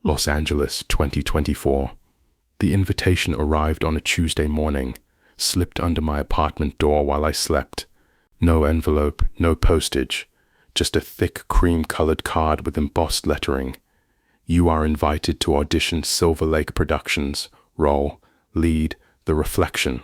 Los Angeles, 2024. The invitation arrived on a Tuesday morning, slipped under my apartment door while I slept. No envelope, no postage, just a thick cream-colored card with embossed lettering. You are invited to audition Silver Lake Productions, role, lead, The Reflection.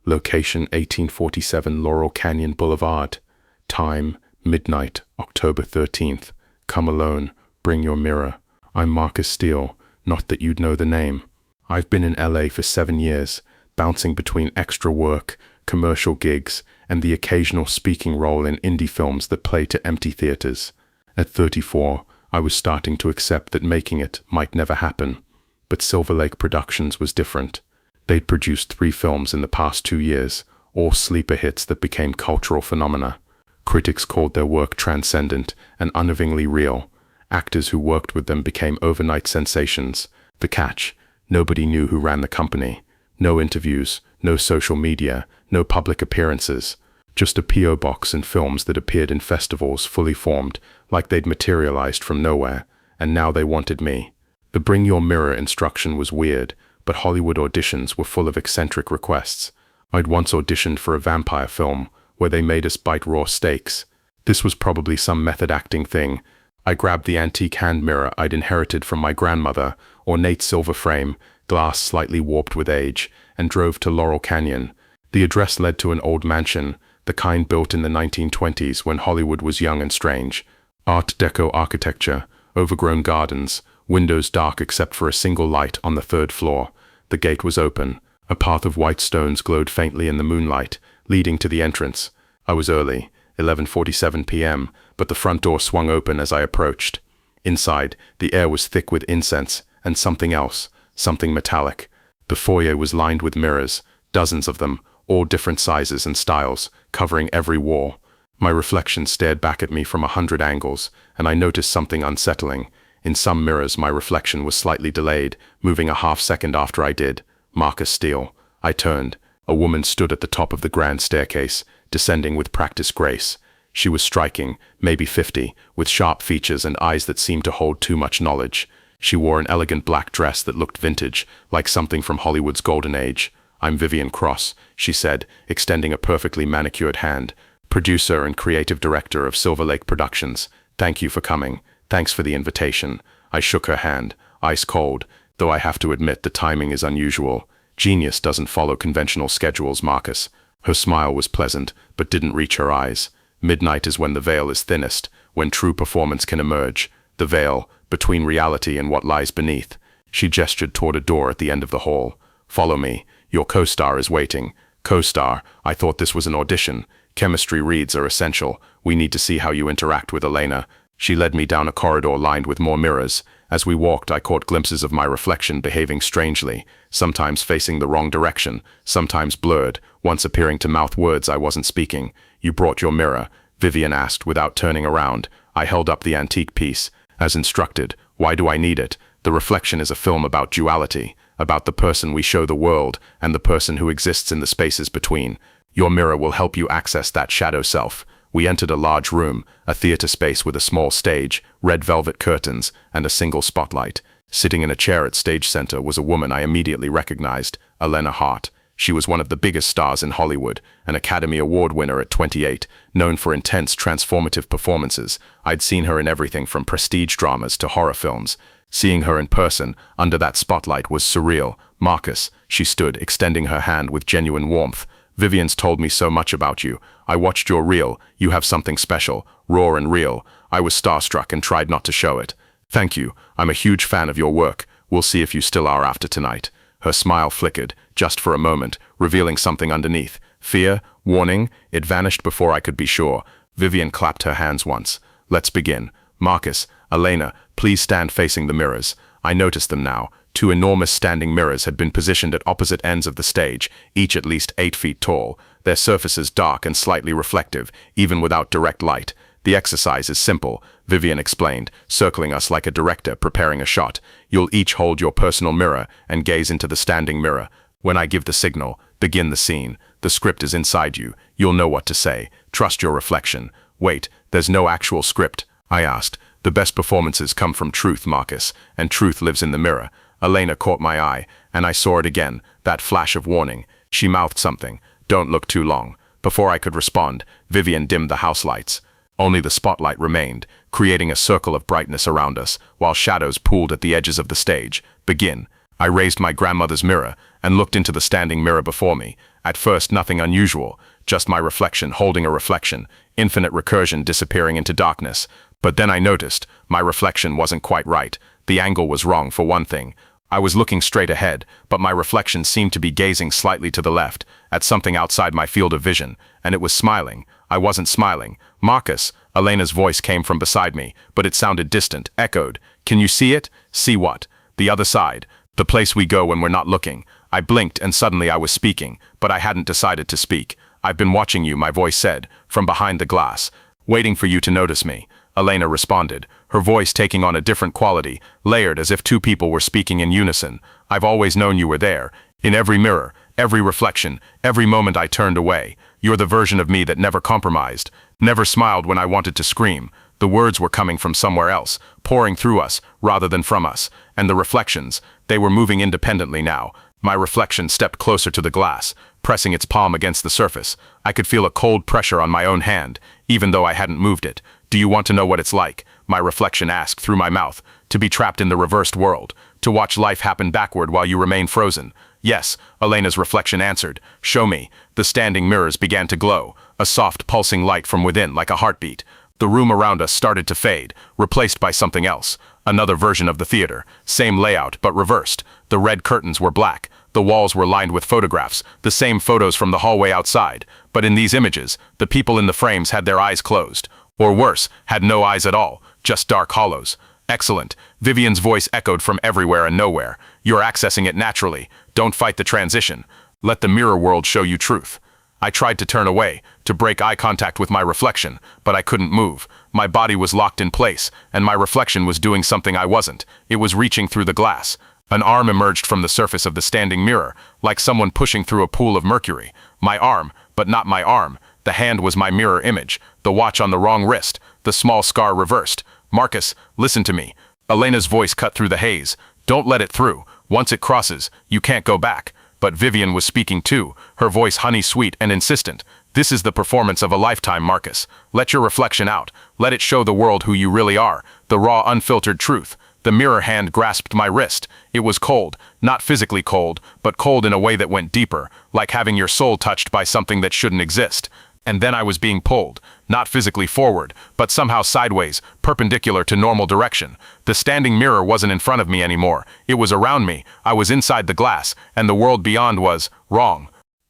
Location 1847 Laurel Canyon Boulevard. Time, midnight, October 13th. Come alone, bring your mirror. I'm Marcus Steele, not that you'd know the name. I've been in LA for 7 years, bouncing between extra work, commercial gigs, and the occasional speaking role in indie films that play to empty theaters. At 34, I was starting to accept that making it might never happen. But Silver Lake Productions was different. They'd produced 3 films in the past 2 years, all sleeper hits that became cultural phenomena. Critics called their work transcendent and unnervingly real. Actors who worked with them became overnight sensations. The catch: nobody knew who ran the company. No interviews, no social media, no public appearances. Just a P.O. box and films that appeared in festivals fully formed, like they'd materialized from nowhere. And now they wanted me. The bring your mirror instruction was weird, but Hollywood auditions were full of eccentric requests. I'd once auditioned for a vampire film, where they made us bite raw steaks. This was probably some method acting thing. I grabbed the antique hand mirror I'd inherited from my grandmother, ornate silver frame, glass slightly warped with age, and drove to Laurel Canyon. The address led to an old mansion, the kind built in the 1920s when Hollywood was young and strange. Art Deco architecture, overgrown gardens, windows dark except for a single light on the 3rd floor. The gate was open. A path of white stones glowed faintly in the moonlight, leading to the entrance. I was early, 11:47 p.m., but the front door swung open as I approached. Inside, the air was thick with incense and something else, something metallic. The foyer was lined with mirrors, dozens of them, all different sizes and styles, covering every wall. My reflection stared back at me from 100 angles, and I noticed something unsettling. In some mirrors, my reflection was slightly delayed, moving a half-second after I did. Marcus Steele. I turned. A woman stood at the top of the grand staircase, descending with practiced grace. She was striking, maybe 50, with sharp features and eyes that seemed to hold too much knowledge. She wore an elegant black dress that looked vintage, like something from Hollywood's golden age. "I'm Vivian Cross," she said, extending a perfectly manicured hand. "Producer and creative director of Silver Lake Productions. Thank you for coming. Thanks for the invitation." I shook her hand, ice cold, though I have to admit the timing is unusual. Genius doesn't follow conventional schedules, Marcus. Her smile was pleasant, but didn't reach her eyes. Midnight is when the veil is thinnest, when true performance can emerge. The veil, between reality and what lies beneath. She gestured toward a door at the end of the hall. "Follow me. Your co-star is waiting." Co-star? I thought this was an audition. Chemistry reads are essential. We need to see how you interact with Elena. She led me down a corridor lined with more mirrors. As we walked, I caught glimpses of my reflection behaving strangely, sometimes facing the wrong direction, sometimes blurred, once appearing to mouth words I wasn't speaking. "You brought your mirror?" Vivian asked without turning around. I held up the antique piece. As instructed. "Why do I need it?" "The Reflection is a film about duality, about the person we show the world and the person who exists in the spaces between. Your mirror will help you access that shadow self." We entered a large room, a theater space with a small stage, red velvet curtains, and a single spotlight. Sitting in a chair at stage center was a woman I immediately recognized, Elena Hart. She was one of the biggest stars in Hollywood, an Academy Award winner at 28, known for intense, transformative performances. I'd seen her in everything from prestige dramas to horror films. Seeing her in person, under that spotlight, was surreal. "Marcus," she stood, extending her hand with genuine warmth. "Vivian's told me so much about you. I watched your reel. You have something special, raw and real." I was starstruck and tried not to show it. "Thank you. I'm a huge fan of your work. We'll see if you still are after tonight." Her smile flickered, just for a moment, revealing something underneath. Fear? Warning? It vanished before I could be sure. Vivian clapped her hands once. "Let's begin. Marcus, Elena, please stand facing the mirrors." I noticed them now. 2 enormous standing mirrors had been positioned at opposite ends of the stage, each at least 8 feet tall, their surfaces dark and slightly reflective, even without direct light. "The exercise is simple," Vivian explained, circling us like a director preparing a shot. "You'll each hold your personal mirror and gaze into the standing mirror. When I give the signal, begin the scene. The script is inside you. You'll know what to say. Trust your reflection." "Wait, there's no actual script?" I asked. The best performances come from truth, Marcus, and truth lives in the mirror. Elena caught my eye, and I saw it again, that flash of warning. She mouthed something, "Don't look too long." Before I could respond, Vivian dimmed the house lights. Only the spotlight remained, creating a circle of brightness around us, while shadows pooled at the edges of the stage. "Begin." I raised my grandmother's mirror and looked into the standing mirror before me. At first, nothing unusual, just my reflection holding a reflection, infinite recursion disappearing into darkness. But then I noticed, my reflection wasn't quite right. The angle was wrong, for one thing. I was looking straight ahead, but my reflection seemed to be gazing slightly to the left, at something outside my field of vision, and it was smiling. I wasn't smiling. "Marcus," Elena's voice came from beside me, but it sounded distant, echoed. "Can you see it?" "See what?" "The other side. The place we go when we're not looking." I blinked and suddenly I was speaking, but I hadn't decided to speak. "I've been watching you," my voice said, from behind the glass, "waiting for you to notice me." Elena responded, her voice taking on a different quality, layered as if two people were speaking in unison. "I've always known you were there. In every mirror, every reflection, every moment I turned away. You're the version of me that never compromised, never smiled when I wanted to scream." The words were coming from somewhere else, pouring through us, rather than from us. And the reflections, they were moving independently now. My reflection stepped closer to the glass, pressing its palm against the surface. I could feel a cold pressure on my own hand, even though I hadn't moved it. "Do you want to know what it's like?" my reflection asked through my mouth. "To be trapped in the reversed world, to watch life happen backward while you remain frozen." "Yes," Elena's reflection answered. "Show me." The standing mirrors began to glow, a soft pulsing light from within like a heartbeat. The room around us started to fade, replaced by something else. Another version of the theater, same layout but reversed. The red curtains were black. The walls were lined with photographs, the same photos from the hallway outside. But in these images, the people in the frames had their eyes closed. Or worse, had no eyes at all, just dark hollows. "Excellent." Vivian's voice echoed from everywhere and nowhere. "You're accessing it naturally. Don't fight the transition. Let the mirror world show you truth." I tried to turn away, to break eye contact with my reflection, but I couldn't move. My body was locked in place, and my reflection was doing something I wasn't. It was reaching through the glass. An arm emerged from the surface of the standing mirror, like someone pushing through a pool of mercury. My arm, but not my arm. The hand was my mirror image, the watch on the wrong wrist, the small scar reversed. "Marcus, listen to me." Elena's voice cut through the haze. "Don't let it through. Once it crosses, you can't go back." But Vivian was speaking too, her voice honey-sweet and insistent. "This is the performance of a lifetime, Marcus. Let your reflection out. Let it show the world who you really are, the raw, unfiltered truth." The mirror hand grasped my wrist. It was cold, not physically cold, but cold in a way that went deeper, like having your soul touched by something that shouldn't exist. And then I was being pulled, not physically forward, but somehow sideways, perpendicular to normal direction. The standing mirror wasn't in front of me anymore. It was around me. I was inside the glass, and the world beyond was wrong.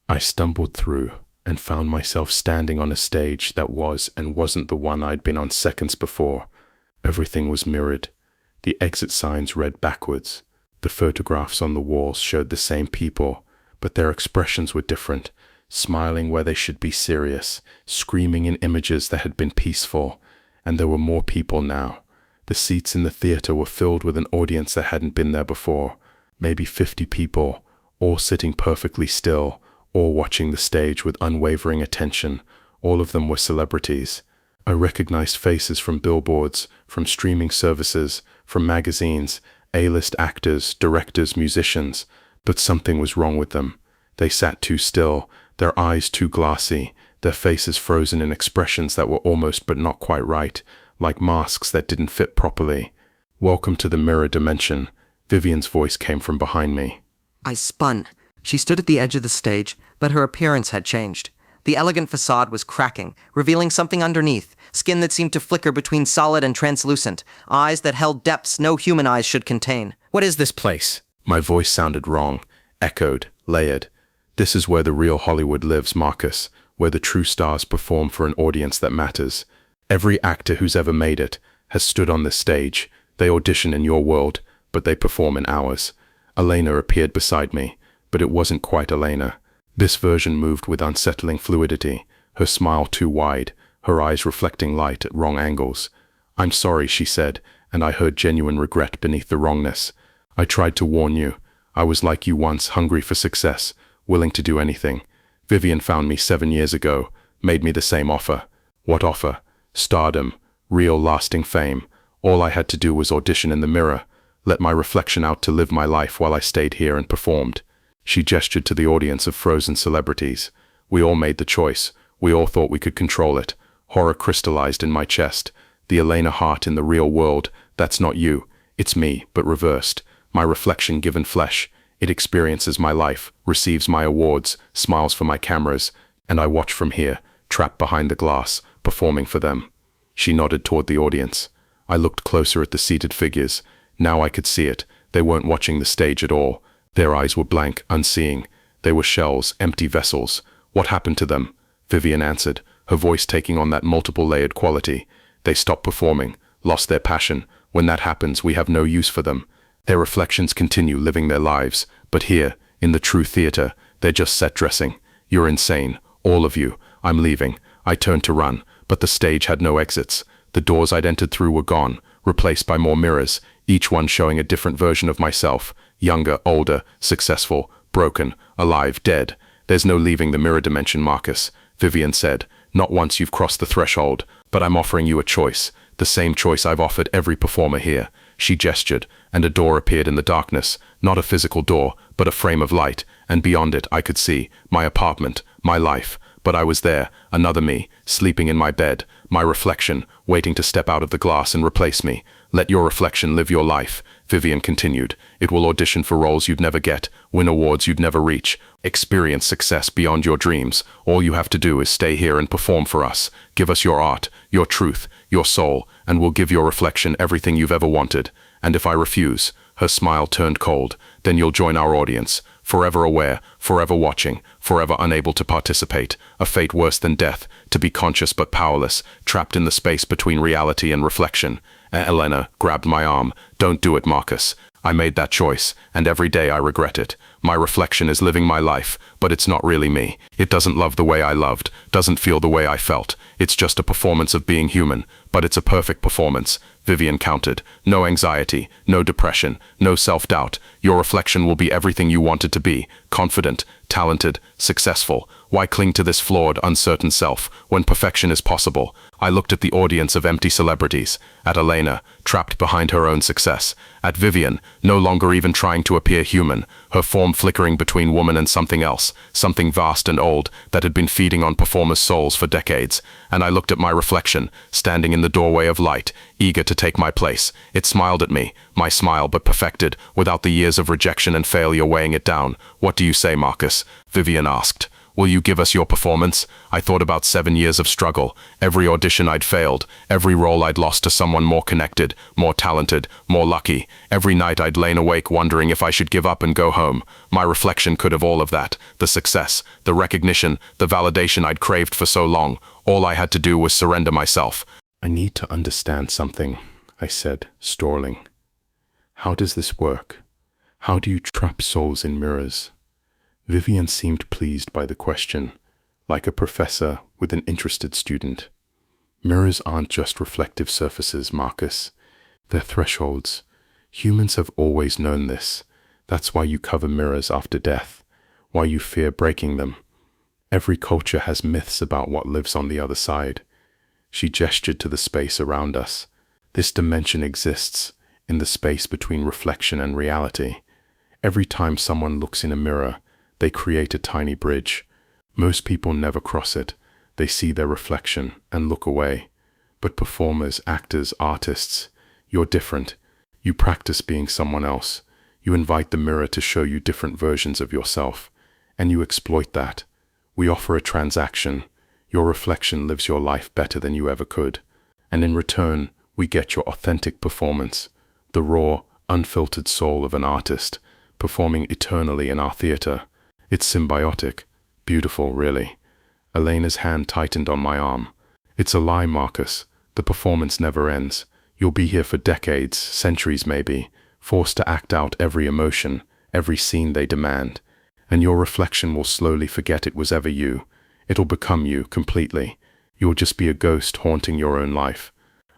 I stumbled through and found myself standing on a stage that was and wasn't the one I'd been on seconds before. Everything was mirrored. The exit signs read backwards. The photographs on the walls showed the same people, but their expressions were different. Smiling where they should be serious, screaming in images that had been peaceful. And there were more people now. The seats in the theater were filled with an audience that hadn't been there before. Maybe 50 people, all sitting perfectly still, all watching the stage with unwavering attention. All of them were celebrities. I recognized faces from billboards, from streaming services, from magazines, A-list actors, directors, musicians. But something was wrong with them. They sat too still, their eyes too glassy, their faces frozen in expressions that were almost but not quite right, like masks that didn't fit properly. "Welcome to the mirror dimension." Vivian's voice came from behind me. I spun. She stood at the edge of the stage, but her appearance had changed. The elegant facade was cracking, revealing something underneath, skin that seemed to flicker between solid and translucent, eyes that held depths no human eyes should contain. "What is this place?" My voice sounded wrong, echoed, layered. "This is where the real Hollywood lives, Marcus, where the true stars perform for an audience that matters. Every actor who's ever made it has stood on this stage. They audition in your world, but they perform in ours." Elena appeared beside me, but it wasn't quite Elena. This version moved with unsettling fluidity, her smile too wide, her eyes reflecting light at wrong angles. "I'm sorry," she said, and I heard genuine regret beneath the wrongness. "I tried to warn you. I was like you once, hungry for success, willing to do anything. Vivian found me 7 years ago, made me the same offer." "What offer?" "Stardom, real lasting fame. All I had to do was audition in the mirror, let my reflection out to live my life while I stayed here and performed. She gestured to the audience of frozen celebrities. We all made the choice. We all thought we could control it. Horror crystallized in my chest. The Elena heart in the real world. That's not you. It's me, but reversed. My reflection given flesh. It experiences my life, receives my awards, smiles for my cameras, and I watch from here, trapped behind the glass, performing for them. She nodded toward the audience. I looked closer at the seated figures. Now I could see it. They weren't watching the stage at all. Their eyes were blank, unseeing. They were shells, empty vessels. What happened to them? Vivian answered, her voice taking on that multiple-layered quality. They stopped performing, lost their passion. When that happens, we have no use for them. Their reflections continue living their lives. But here, in the true theater, they're just set dressing. You're insane, all of you. I'm leaving. I turned to run, but the stage had no exits. The doors I'd entered through were gone, replaced by more mirrors, each one showing a different version of myself. Younger, older, successful, broken, alive, dead. There's no leaving the mirror dimension, Marcus, Vivian said. Not once you've crossed the threshold, but I'm offering you a choice. The same choice I've offered every performer here. She gestured, and a door appeared in the darkness. Not a physical door, but a frame of light, and beyond it I could see my apartment, my life. But I was there, another me, sleeping in my bed, my reflection, waiting to step out of the glass and replace me. Let your reflection live your life, Vivian continued. It will audition for roles you'd never get, win awards you'd never reach, experience success beyond your dreams. All you have to do is stay here and perform for us. Give us your art, your truth, your soul, and we'll give your reflection everything you've ever wanted. And if I refuse, her smile turned cold, then you'll join our audience, forever aware, forever watching, forever unable to participate, a fate worse than death, to be conscious but powerless, trapped in the space between reality and reflection. Elena grabbed my arm. Don't do it, Marcus. I made that choice, and every day I regret it. My reflection is living my life, but it's not really me. It doesn't love the way I loved, doesn't feel the way I felt. It's just a performance of being human, but it's a perfect performance. Vivian countered. No anxiety, no depression, no self-doubt. Your reflection will be everything you want it to be. Confident, talented, successful. Why cling to this flawed, uncertain self when perfection is possible? I looked at the audience of empty celebrities, at Elena, trapped behind her own success, at Vivian, no longer even trying to appear human, her form flickering between woman and something else, something vast and old that had been feeding on performers' souls for decades. And I looked at my reflection, standing in the doorway of light, eager to take my place. It smiled at me, my smile but perfected, without the years of rejection and failure weighing it down. What do you say, Marcus? Vivian asked. Will you give us your performance? I thought about 7 years of struggle, every audition I'd failed, every role I'd lost to someone more connected, more talented, more lucky. Every night I'd lain awake wondering if I should give up and go home. My reflection could have all of that, the success, the recognition, the validation I'd craved for so long. All I had to do was surrender myself. I need to understand something, I said, stalling. How does this work? How do you trap souls in mirrors? Vivian seemed pleased by the question, like a professor with an interested student. Mirrors aren't just reflective surfaces, Marcus. They're thresholds. Humans have always known this. That's why you cover mirrors after death, why you fear breaking them. Every culture has myths about what lives on the other side. She gestured to the space around us. This dimension exists, in the space between reflection and reality. Every time someone looks in a mirror, they create a tiny bridge. Most people never cross it. They see their reflection and look away. But performers, actors, artists, you're different. You practice being someone else. You invite the mirror to show you different versions of yourself, and you exploit that. We offer a transaction. Your reflection lives your life better than you ever could. And in return, we get your authentic performance, the raw, unfiltered soul of an artist, performing eternally in our theater. It's symbiotic. Beautiful, really. Elena's hand tightened on my arm. It's a lie, Marcus. The performance never ends. You'll be here for decades, centuries maybe, forced to act out every emotion, every scene they demand. And your reflection will slowly forget it was ever you. It'll become you, completely. You'll just be a ghost haunting your own life.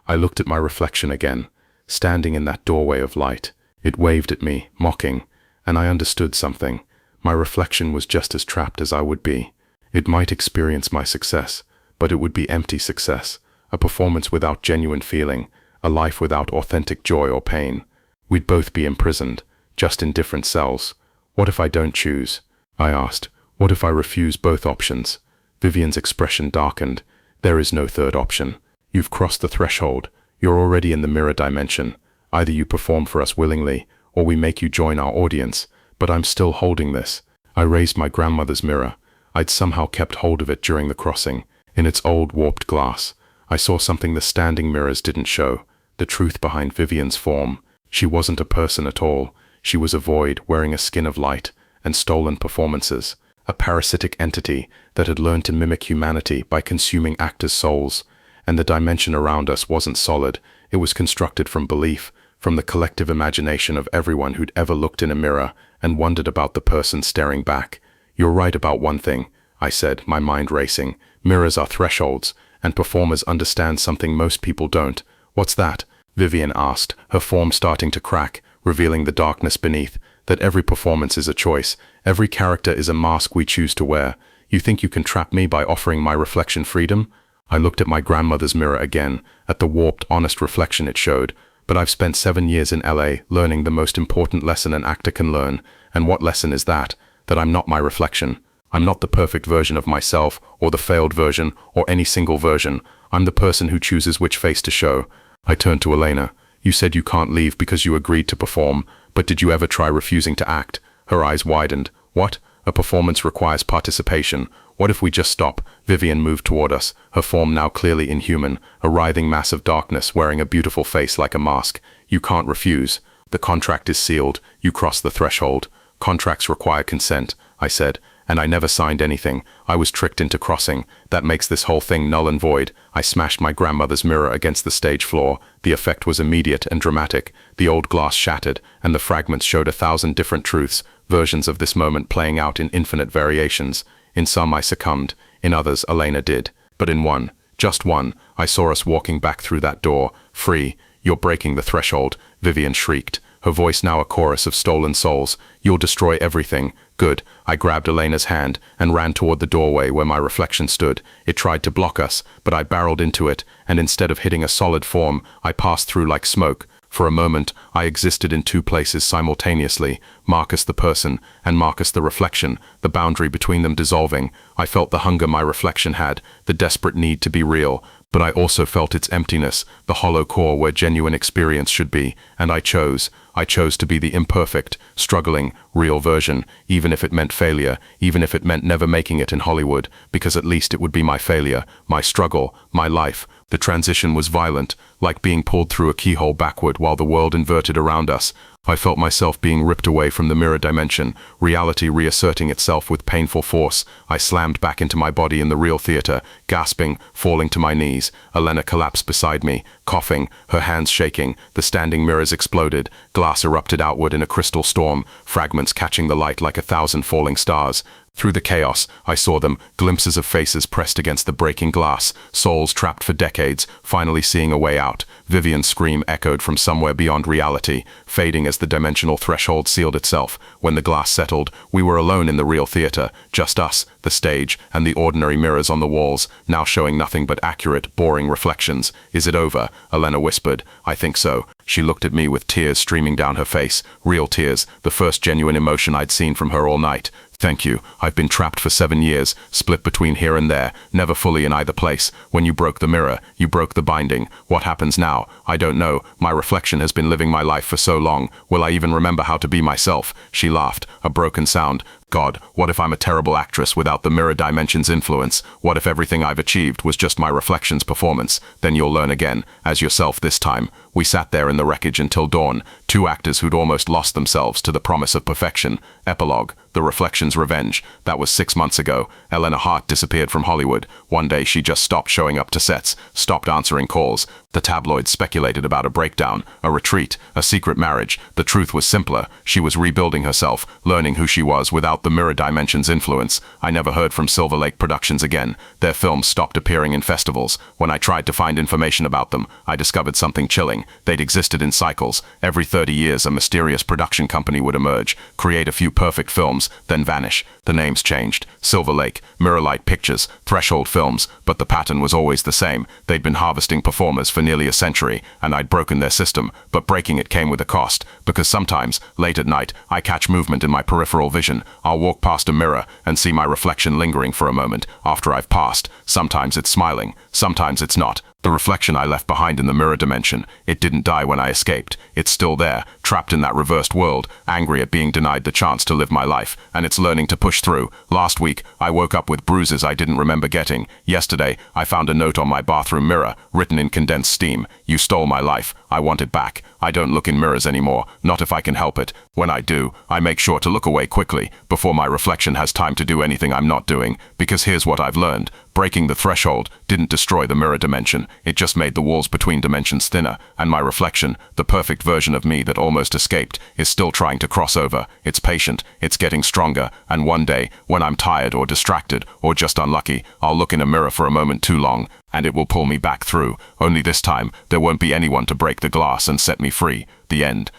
I looked at my reflection again, standing in that doorway of light. It waved at me, mocking, and I understood something. My reflection was just as trapped as I would be. It might experience my success, but it would be empty success, a performance without genuine feeling, a life without authentic joy or pain. We'd both be imprisoned, just in different cells. What if I don't choose? I asked. What if I refuse both options? Vivian's expression darkened. There is no third option. You've crossed the threshold. You're already in the mirror dimension. Either you perform for us willingly, or we make you join our audience. But I'm still holding this. I raised my grandmother's mirror. I'd somehow kept hold of it during the crossing. In its old warped glass, I saw something the standing mirrors didn't show. The truth behind Vivian's form. She wasn't a person at all. She was a void wearing a skin of light and stolen performances. A parasitic entity that had learned to mimic humanity by consuming actors' souls. And the dimension around us wasn't solid. It was constructed from belief, from the collective imagination of everyone who'd ever looked in a mirror and wondered about the person staring back. You're right about one thing, I said, my mind racing. Mirrors are thresholds, and performers understand something most people don't. What's that? Vivian asked, her form starting to crack, revealing the darkness beneath. That every performance is a choice. Every character is a mask we choose to wear. You think you can trap me by offering my reflection freedom? I looked at my grandmother's mirror again, at the warped, honest reflection it showed. But I've spent 7 years in LA learning the most important lesson an actor can learn. And what lesson is that? That I'm not my reflection. I'm not the perfect version of myself, or the failed version, or any single version. I'm the person who chooses which face to show. I turned to Elena. You said you can't leave because you agreed to perform, but did you ever try refusing to act? Her eyes widened. What? A performance requires participation. What if we just stop? Vivian moved toward us, her form now clearly inhuman, a writhing mass of darkness wearing a beautiful face like a mask. You can't refuse. The contract is sealed. You cross the threshold. Contracts require consent, I said, and I never signed anything. I was tricked into crossing. That makes this whole thing null and void. I smashed my grandmother's mirror against the stage floor. The effect was immediate and dramatic. The old glass shattered, and the fragments showed 1,000 different truths, versions of this moment playing out in infinite variations. In some I succumbed, in others Elena did. But in one, just one, I saw us walking back through that door, free. You're breaking the threshold, Vivian shrieked, her voice now a chorus of stolen souls. You'll destroy everything. Good. I grabbed Elena's hand and ran toward the doorway where my reflection stood. It tried to block us, but I barreled into it, and instead of hitting a solid form, I passed through like smoke. For a moment, I existed in two places simultaneously, Marcus the person and Marcus the reflection, the boundary between them dissolving. I felt the hunger my reflection had, the desperate need to be real, but I also felt its emptiness, the hollow core where genuine experience should be, and I chose to be the imperfect, struggling, real version, even if it meant failure, even if it meant never making it in Hollywood, because at least it would be my failure, my struggle, my life. The transition was violent, like being pulled through a keyhole backward while the world inverted around us. I felt myself being ripped away from the mirror dimension, reality reasserting itself with painful force. I slammed back into my body in the real theater, gasping, falling to my knees. Elena collapsed beside me, coughing, her hands shaking. The standing mirrors exploded. Glass erupted outward in a crystal storm, fragments catching the light like 1,000 falling stars. Through the chaos, I saw them, glimpses of faces pressed against the breaking glass, souls trapped for decades, finally seeing a way out. Vivian's scream echoed from somewhere beyond reality, fading as the dimensional threshold sealed itself. When the glass settled, we were alone in the real theater, just us, the stage, and the ordinary mirrors on the walls, now showing nothing but accurate, boring reflections. Is it over? Elena whispered. I think so. She looked at me with tears streaming down her face, real tears, the first genuine emotion I'd seen from her all night. Thank you. I've been trapped for 7 years, split between here and there, never fully in either place. When you broke the mirror, you broke the binding. What happens now? I don't know. My reflection has been living my life for so long. Will I even remember how to be myself? She laughed, a broken sound. God, what if I'm a terrible actress without the mirror dimension's influence? What if everything I've achieved was just my reflection's performance? Then you'll learn again, as yourself this time. We sat there in the wreckage until dawn, two actors who'd almost lost themselves to the promise of perfection. Epilogue, The Reflection's Revenge. That was 6 months ago. Eleanor Hart disappeared from Hollywood. One day she just stopped showing up to sets, stopped answering calls. The tabloids speculated about a breakdown, a retreat, a secret marriage. The truth was simpler. She was rebuilding herself, learning who she was without the mirror dimension's influence. I never heard from Silver Lake Productions again. Their films stopped appearing in festivals. When I tried to find information about them, I discovered something chilling. They'd existed in cycles. Every 30 years, a mysterious production company would emerge, create a few perfect films, then vanish. The names changed. Silver Lake, Mirror Light Pictures, Threshold Films, but the pattern was always the same. They'd been harvesting performers for nearly a century, and I'd broken their system, but breaking it came with a cost, because sometimes, late at night, I catch movement in my peripheral vision. I'll walk past a mirror and see my reflection lingering for a moment after I've passed. Sometimes it's smiling, sometimes it's not. The reflection I left behind in the mirror dimension, it didn't die when I escaped. It's still there, trapped in that reversed world, angry at being denied the chance to live my life, and it's learning to push through. Last week, I woke up with bruises I didn't remember getting. Yesterday, I found a note on my bathroom mirror, written in condensed steam. You stole my life. I want it back. I don't look in mirrors anymore, not if I can help it. When I do, I make sure to look away quickly, before my reflection has time to do anything I'm not doing, because here's what I've learned. Breaking the threshold didn't destroy the mirror dimension, it just made the walls between dimensions thinner, and my reflection, the perfect version of me that almost escaped, is still trying to cross over. It's patient, it's getting stronger, and one day, when I'm tired or distracted, or just unlucky, I'll look in a mirror for a moment too long, and it will pull me back through. Only this time, there won't be anyone to break the glass and set me free. The end.